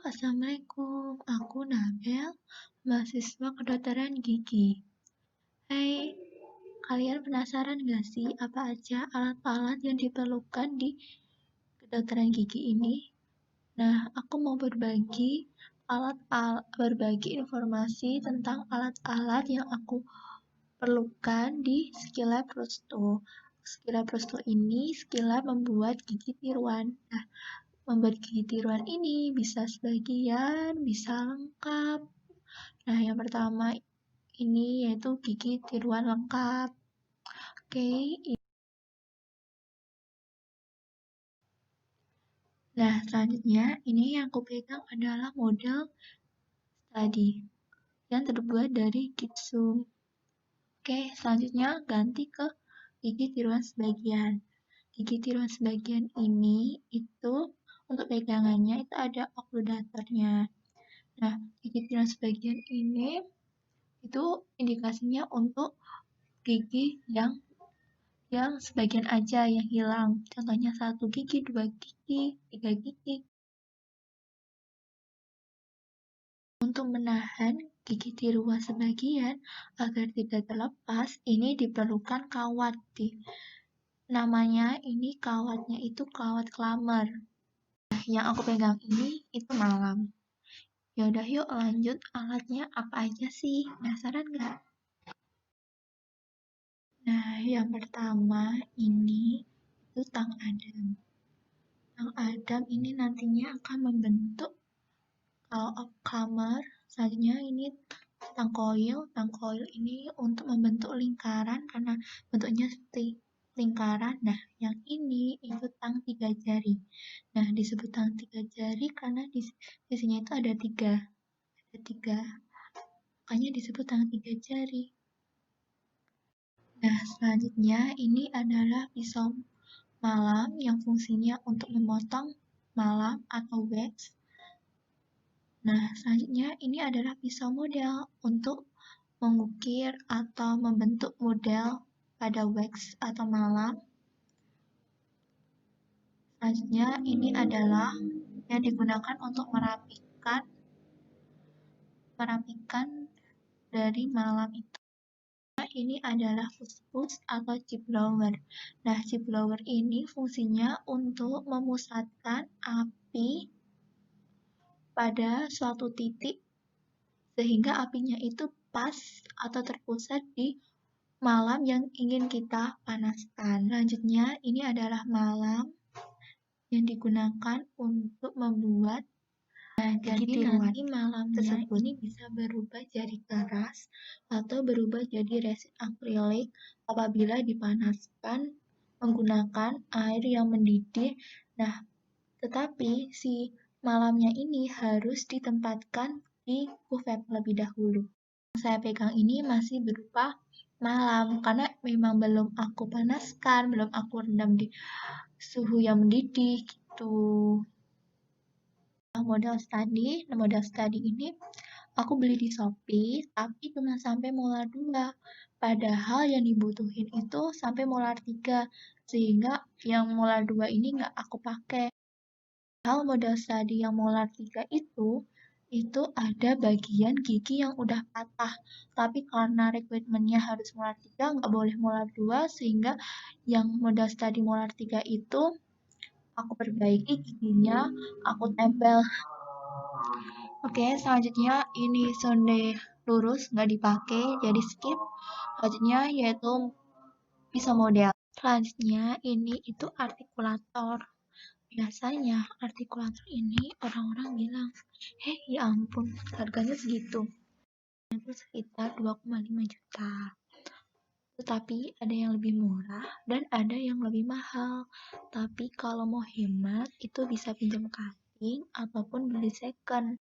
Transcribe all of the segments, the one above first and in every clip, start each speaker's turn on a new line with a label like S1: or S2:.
S1: Assalamualaikum, aku Nabel, mahasiswa kedokteran gigi. Hai, kalian penasaran gak sih apa aja alat-alat yang diperlukan di kedokteran gigi ini? Nah, aku mau berbagi informasi tentang alat-alat yang aku perlukan di Skilab Prosto. Skilab Prosto ini skilab membuat gigi tiruan. Nah, membuat gigi tiruan ini bisa sebagian, bisa lengkap. Nah, yang pertama ini yaitu gigi tiruan lengkap. Oke. Nah, selanjutnya ini yang aku pegang adalah model study yang terbuat dari gipsum. Oke, selanjutnya ganti ke gigi tiruan sebagian. Gigi tiruan sebagian ini itu untuk pegangannya itu ada okludatornya. Nah, gigi tiruan sebagian ini itu indikasinya untuk gigi yang sebagian aja yang hilang. Contohnya 1 gigi, 2 gigi, 3 gigi. Untuk menahan gigi tiruan sebagian agar tidak terlepas, ini diperlukan kawat. Namanya ini kawatnya itu kawat Klamer. Nah, yang aku pegang ini itu malam. Yaudah yuk lanjut, alatnya apa aja sih? Penasaran nggak? Nah, yang pertama ini itu tang Adam. Tang Adam ini nantinya akan membentuk Klamer. Selanjutnya ini tang koil. Tang koil ini untuk membentuk lingkaran karena bentuknya seperti lingkaran. Nah, yang ini itu tang 3 jari. Nah, disebut tang 3 jari karena di sisinya itu ada 3. Ada 3. Makanya disebut tang 3 jari. Nah, selanjutnya ini adalah pisau malam yang fungsinya untuk memotong malam atau wax. Nah, selanjutnya ini adalah pisau model untuk mengukir atau membentuk model pada wax atau malam. Selanjutnya ini adalah yang digunakan untuk merapikan dari malam itu. Ini adalah fuskus atau chip blower. Nah, chip blower ini fungsinya untuk memusatkan api pada suatu titik sehingga apinya itu pas atau terpusat di malam yang ingin kita panaskan. Selanjutnya, ini adalah malam yang digunakan untuk membuat. Nah, jadi nanti malam tersebut ini bisa berubah jadi keras atau berubah jadi resin akrilik apabila dipanaskan menggunakan air yang mendidih. Nah, tetapi si malamnya ini harus ditempatkan di kuvert lebih dahulu. Yang saya pegang ini masih berupa malam karena memang belum aku panaskan, belum aku rendam di suhu yang mendidih gitu. Model study ini aku beli di Shopee tapi cuma sampai molar 2. Padahal yang dibutuhin itu sampai molar 3 sehingga yang molar 2 ini nggak aku pakai. Padahal model study yang molar 3 itu ada bagian gigi yang udah patah. Tapi karena requirementnya harus molar 3, nggak boleh molar 2 sehingga yang model study molar 3 itu aku perbaiki giginya, aku tempel. Oke, selanjutnya ini sonde lurus nggak dipakai, jadi skip. Selanjutnya yaitu pisau model. Selanjutnya ini itu artikulator. Biasanya artikulator ini orang-orang bilang, ya ampun, harganya segitu. Itu sekitar 2,5 juta. Tetapi ada yang lebih murah dan ada yang lebih mahal. Tapi kalau mau hemat itu bisa pinjam cutting ataupun beli second.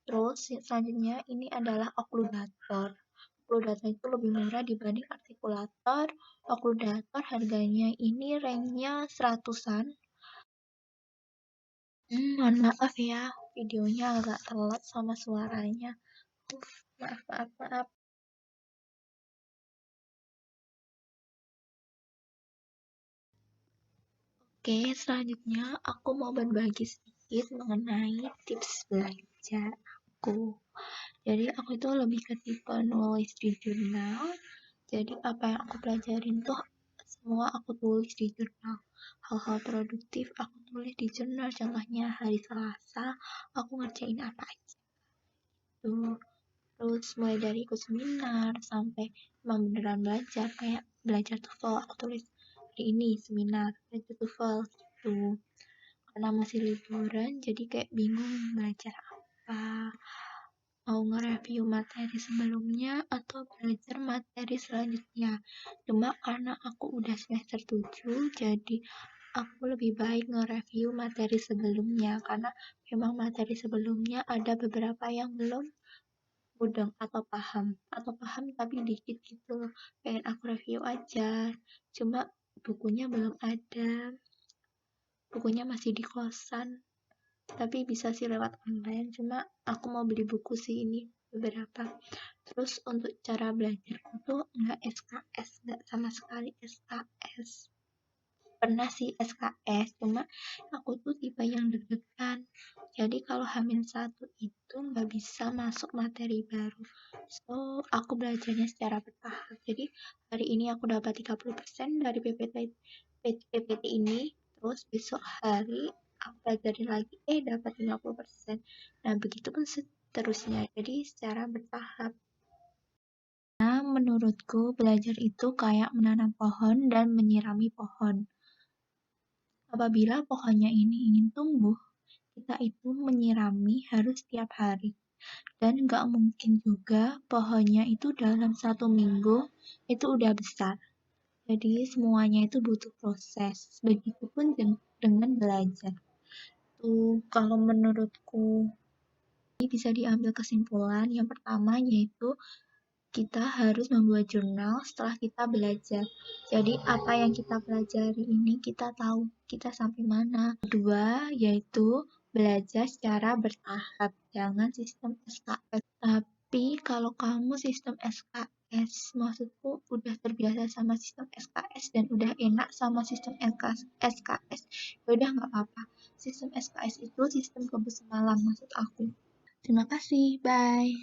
S1: Terus selanjutnya ini adalah okludator. Okludator itu lebih murah dibanding artikulator. Okludator harganya ini range-nya 100-an. Mohon maaf ya, videonya agak telat sama suaranya. Maaf. Oke, selanjutnya aku mau berbagi sedikit sedikit mengenai tips belajar aku. Jadi aku itu lebih ke tipe nulis di jurnal. Jadi apa yang aku pelajarin tuh semua aku tulis di jurnal. Hal-hal produktif aku tulis di jurnal. Contohnya hari Selasa aku ngerjain apa aja tuh. Terus mulai dari ikut seminar sampai emang beneran belajar, kayak belajar TOEFL aku tulis hari ini seminar belajar TOEFL gitu. Karena masih liburan jadi kayak bingung belajar apa, mau nge-review materi sebelumnya atau belajar materi selanjutnya. Cuma karena aku udah semester 7 jadi aku lebih baik nge-review materi sebelumnya karena memang materi sebelumnya ada beberapa yang belum mudeng atau paham tapi dikit gitu. Pengen aku review aja. Cuma bukunya belum ada. Bukunya masih di kosan. Tapi bisa sih lewat online. Cuma aku mau beli buku sih ini beberapa. Terus untuk cara belajarku tuh nggak SKS, nggak sama sekali SKS. Pernah sih SKS, cuma aku tuh tipe yang deg-degan. Jadi kalau hamil satu itu nggak bisa masuk materi baru. So, aku belajarnya secara bertahap. Jadi hari ini aku dapat 30% dari PPT ini, terus besok hari aku pelajarin lagi, dapat 50%. Nah, begitu pun seterusnya. Jadi secara bertahap. Nah, menurutku belajar itu kayak menanam pohon dan menyirami pohon. Apabila pohonnya ini ingin tumbuh, kita itu menyirami harus setiap hari. Dan nggak mungkin juga pohonnya itu dalam 1 minggu itu udah besar. Jadi semuanya itu butuh proses. Begitupun dengan belajar. Tuh, kalau menurutku ini bisa diambil kesimpulan. Yang pertama yaitu kita harus membuat jurnal setelah kita belajar. Jadi apa yang kita pelajari ini kita tahu kita sampai mana. Kedua, yaitu belajar secara bertahap. Jangan sistem SKS. Tapi kalau kamu sistem SKS, maksudku udah terbiasa sama sistem SKS dan udah enak sama sistem SKS, ya udah nggak apa-apa. Sistem SKS itu sistem kebus semalam maksud aku. Terima kasih, bye.